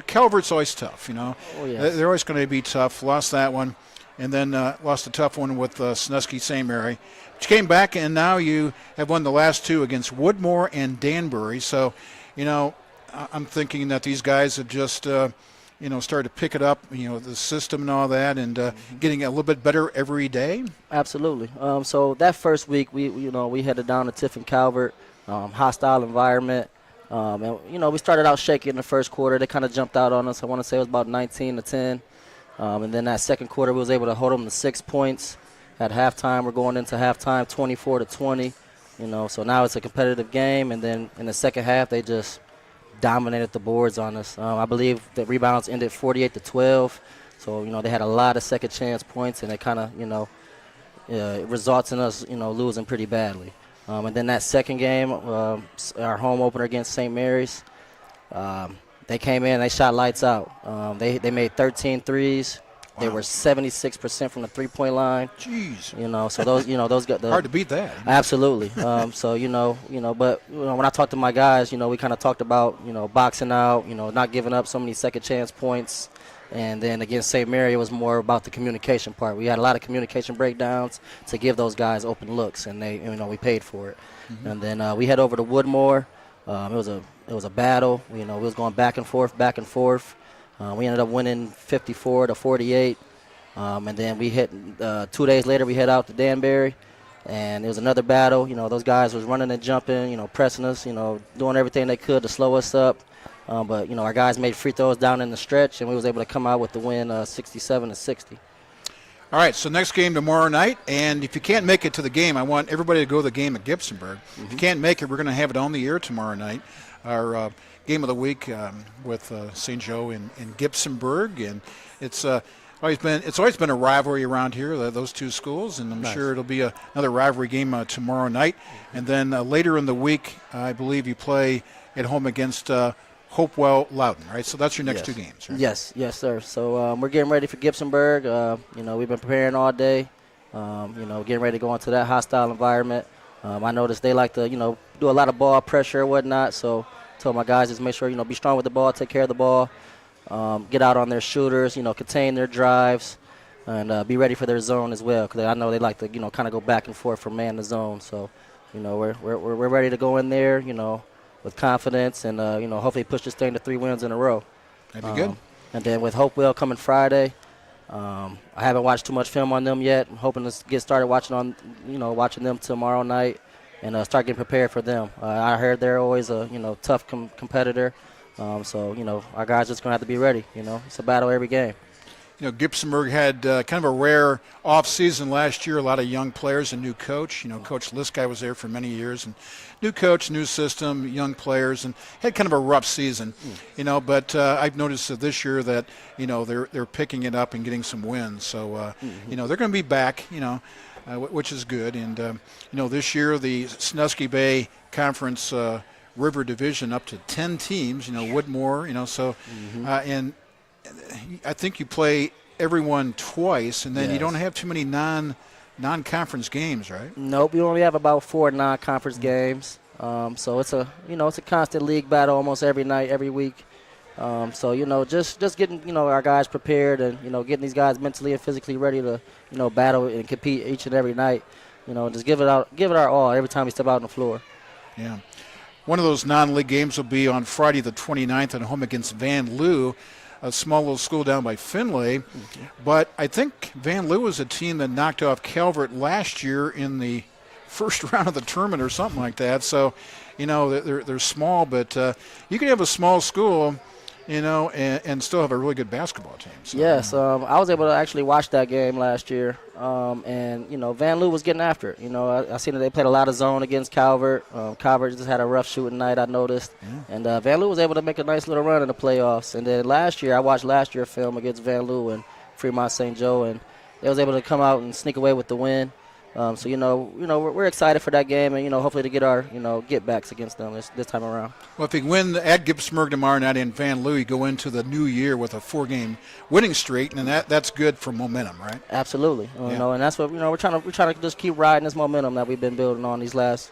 Calvert's always tough. They're always going to be tough. Lost that one, and then lost a tough one with Sandusky St. Mary. But you came back, and now you have won the last two against Woodmore and Danbury. So, I'm thinking that these guys have just started to pick it up, the system and all that, and getting a little bit better every day. Absolutely. So that first week, we headed down to Tiffin Calvert, hostile environment. And we started out shaky in the first quarter. They kind of jumped out on us. I want to say it was about 19-10. And then that second quarter, we was able to hold them to 6 points. At halftime, we're going into halftime 24-20. So now it's a competitive game. And then in the second half, they just dominated the boards on us. I believe the rebounds ended 48-12. So, they had a lot of second chance points, and it kind of, it results in us, losing pretty badly. And then that second game, our home opener against St. Mary's, they came in, they shot lights out. They made 13 threes. Wow. They were 76% from the three-point line. Jeez. So those got hard to beat that. Absolutely. But when I talked to my guys, we kind of talked about, boxing out, not giving up so many second chance points. And then against St. Mary, it was more about the communication part. We had a lot of communication breakdowns to give those guys open looks, and we paid for it. And then we head over to Woodmore. It was a battle. We was going back and forth. We ended up winning 54-48. And then we hit 2 days later. We head out to Danbury, and it was another battle. Those guys was running and jumping, pressing us, doing everything they could to slow us up. But our guys made free throws down in the stretch, and we was able to come out with the win, 67-60. All right, so next game tomorrow night, and if you can't make it to the game, I want everybody to go to the game at Gibsonburg. If you can't make it, we're going to have it on the air tomorrow night. Our game of the week with St. Joe in Gibsonburg, and it's always been a rivalry around here, those two schools, and I'm sure it'll be another rivalry game tomorrow night. And then later in the week, I believe you play at home against Hopewell Loudon, right? So that's your next two games, right? Yes, sir. So we're getting ready for Gibsonburg. We've been preparing all day. Getting ready to go into that hostile environment. I noticed they like to, do a lot of ball pressure and whatnot. So told my guys just make sure, be strong with the ball, take care of the ball, get out on their shooters, contain their drives, and be ready for their zone as well. Because I know they like to, kind of go back and forth from man to zone. So, we're ready to go in there, with confidence and, hopefully push this thing to 3 wins in a row. That'd be good. And then with Hopewell coming Friday, I haven't watched too much film on them yet. I'm hoping to get started watching them tomorrow night and start getting prepared for them. I heard they're always a, tough competitor. So, our guys just going to have to be ready. It's a battle every game. Gibsonburg had kind of a rare off-season last year. A lot of young players, a new coach. Coach Liskey was there for many years, and new coach, new system, young players, and had kind of a rough season. But I've noticed that this year that they're picking it up and getting some wins. So they're going to be back. Which is good. And this year the Sandusky Bay Conference River Division up to 10 teams. Woodmore. And I think you play everyone twice, and then you don't have too many non-conference games, right? Nope, we only have about 4 non-conference games. So it's a it's a constant league battle almost every night, every week. So just getting our guys prepared and getting these guys mentally and physically ready to battle and compete each and every night. Just give it our all every time we step out on the floor. Yeah. One of those non-league games will be on Friday the 29th at home against Van Loo, a small little school down by Findlay. But I think Van Loo was a team that knocked off Calvert last year in the first round of the tournament or something like that. So, they're small, but you can have a small school, and still have a really good basketball team. So, yes, I was able to actually watch that game last year, and Van Loo was getting after it. I seen that they played a lot of zone against Calvert. Calvert just had a rough shooting night, I noticed, and Van Loo was able to make a nice little run in the playoffs. And then I watched last year's film against Van Loo and Fremont St. Joe, and they was able to come out and sneak away with the win. So we're excited for that game, and hopefully to get our get backs against them this time around. Well, if you win at Gibsonburg tomorrow night in Van Loo, you go into the new year with a 4-game winning streak, and that's good for momentum, right? Absolutely, and that's what we're trying to just keep riding this momentum that we've been building on these last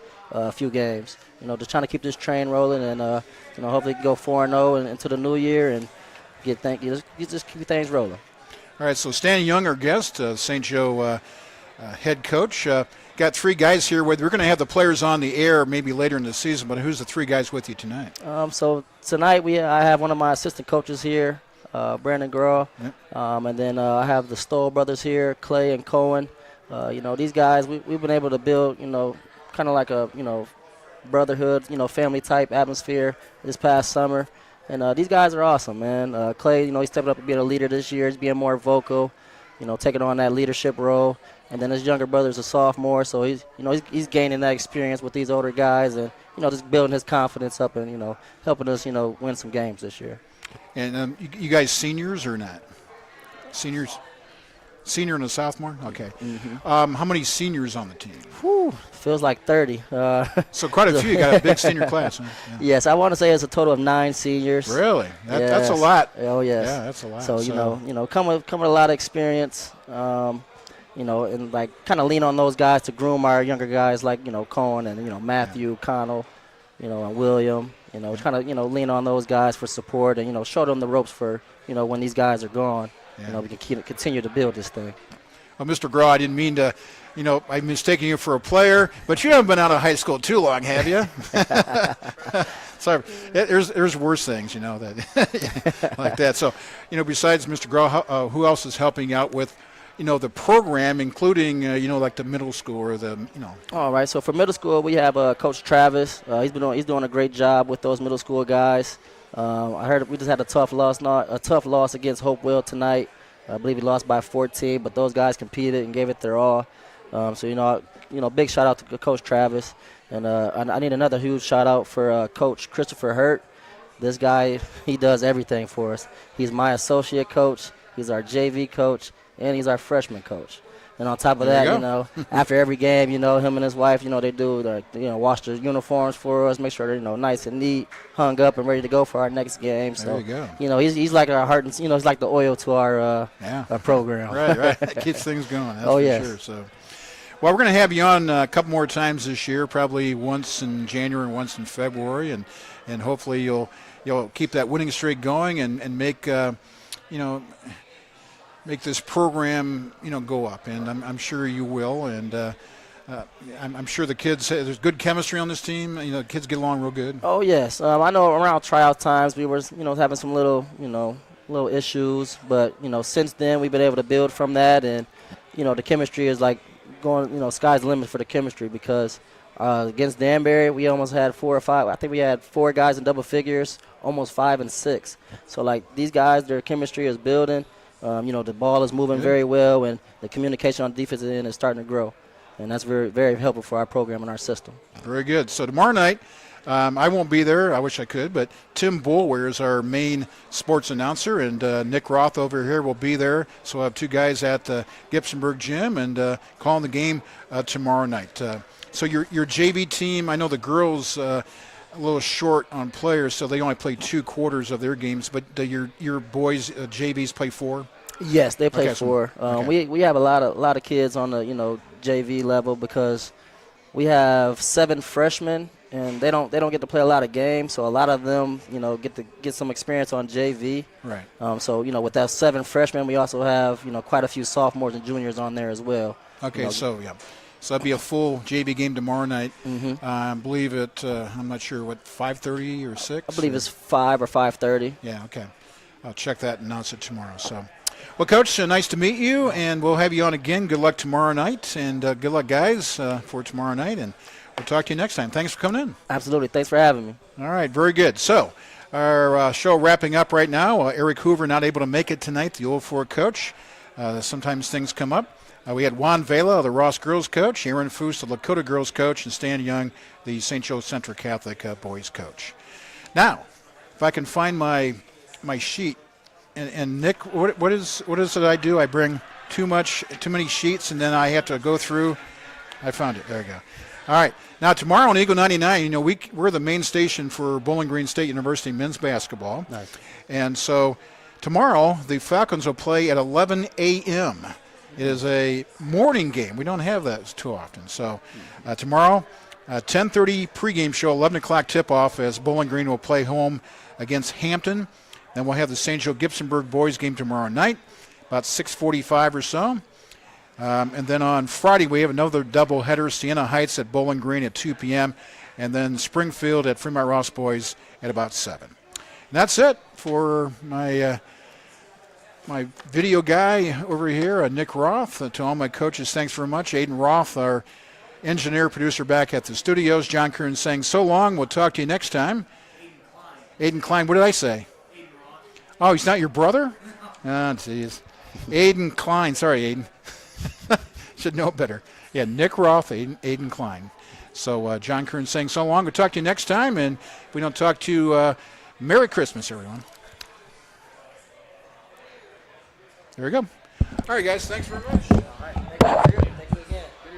few games. Just trying to keep this train rolling, and hopefully go 4-0 and into the new year and just keep things rolling. All right, so Stan Young, our guest, St. Joe head coach. Got 3 guys here. We're going to have the players on the air maybe later in the season, but who's the 3 guys with you tonight? So tonight I have one of my assistant coaches here, Brandon Grohl, and then I have the Stoll brothers here, Clay and Cohen. These guys, we've been able to build, kind of like a, brotherhood, family type atmosphere this past summer. And these guys are awesome, man. Clay, he's stepping up and being a leader this year. He's being more vocal, taking on that leadership role. And then his younger brother's a sophomore, so he's gaining that experience with these older guys, and just building his confidence up, and helping us win some games this year. And you guys seniors or not? Seniors, senior and a sophomore. Okay. How many seniors on the team? Whew, feels like 30. So quite a few. You got a big senior class. Huh? Yeah. Yes, I want to say it's a total of 9 seniors. Really? That's a lot. Oh yes. Yeah, that's a lot. So come with a lot of experience. And like kind of lean on those guys to groom our younger guys like, Cohen and, Matthew, Connell, and William, trying to, lean on those guys for support and, show them the ropes for, when these guys are gone, we can continue to build this thing. Well, Mr. Grohl, I didn't mean to, I'm mistaking you for a player, but you haven't been out of high school too long, have you? Sorry, there's worse things, that like that. So, besides Mr. Grohl, who else is helping out with, the program, including, like the middle school or the, All right. So for middle school, we have Coach Travis. He's doing a great job with those middle school guys. I heard we just had a tough loss against Hopewell tonight. I believe we lost by 14, but those guys competed and gave it their all. So big shout out to Coach Travis, and I need another huge shout out for Coach Christopher Hurt. This guy, he does everything for us. He's my associate coach. He's our JV coach. And he's our freshman coach. And on top of that, after every game, him and his wife, they do, wash their uniforms for us, make sure they're, nice and neat, hung up and ready to go for our next game. So, there you go. He's like our heart and, he's like the oil to our program. Right. That keeps things going. That's for sure. So, Well, we're going to have you on a couple more times this year, probably once in January and once in February, and hopefully you'll keep that winning streak going and make make this program go up, and I'm sure you will, and I'm sure the kids, there's good chemistry on this team. The kids get along real good. Oh yes, I know around tryout times we were having some little issues, but since then we've been able to build from that, and the chemistry is like going, sky's the limit for the chemistry, because against Danbury we almost had 4 or 5. I think we had 4 guys in double figures, almost 5 and 6. So like these guys, their chemistry is building. The ball is moving very well, and the communication on the defensive end is starting to grow, and that's very, very helpful for our program and our system. Very good. So tomorrow night, I won't be there. I wish I could, but Tim Boulware is our main sports announcer, and Nick Roth over here will be there. So we'll have 2 guys at the Gibsonburg Gym and calling the game tomorrow night. So your JV team, I know the girls a little short on players, so they only play 2 quarters of their games, but your boys JVs play 4? Yes, they play Okay, so- 4. okay. We have a lot of kids on the JV level, because we have 7 freshmen, and they don't get to play a lot of games, so a lot of them get some experience on JV. Right. So with that 7 freshmen, we also have quite a few sophomores and juniors on there as well. Okay, so that'd be a full JV game tomorrow night. I believe I'm not sure, what, 5:30 or 6? I believe it's 5 or 5:30. Yeah, okay. I'll check that and announce it tomorrow. So, well, Coach, nice to meet you, and we'll have you on again. Good luck tomorrow night, and good luck, guys, for tomorrow night, and we'll talk to you next time. Thanks for coming in. Absolutely. Thanks for having me. All right, very good. So, our show wrapping up right now. Eric Hoover not able to make it tonight, the Old Fort coach. Sometimes things come up. We had Juan Vela, the Ross girls coach, Aaron Foose, the Lakota girls coach, and Stan Young, the St. Joe Central Catholic boys coach. Now, if I can find my sheet, and Nick, what is it I do? I bring too many sheets, and then I have to go through. I found it. There we go. All right. Now, tomorrow on Eagle 99, we're the main station for Bowling Green State University men's basketball. Nice. And so tomorrow, the Falcons will play at 11 a.m. It is a morning game. We don't have that too often. So tomorrow, 10:30 pregame show, 11 o'clock tip-off as Bowling Green will play home against Hampton. Then we'll have the St. Joe Gibsonburg boys game tomorrow night, about 6:45 or so. And then on Friday, we have another doubleheader, Siena Heights at Bowling Green at 2 p.m., and then Springfield at Fremont Ross boys at about 7. And that's it for my video guy over here, Nick Roth. To all my coaches, thanks very much. Aiden Roth, our engineer, producer back at the studios. John Kern saying so long. We'll talk to you next time. Aiden Klein, what did I say? Oh, he's not your brother? Oh, jeez. Aiden Klein. Sorry, Aiden. Should know better. Yeah, Nick Roth, Aiden Klein. So John Kern saying so long. We'll talk to you next time. And if we don't talk to you, Merry Christmas, everyone. There we go. All right, guys. Thanks very much. All right. Thank you.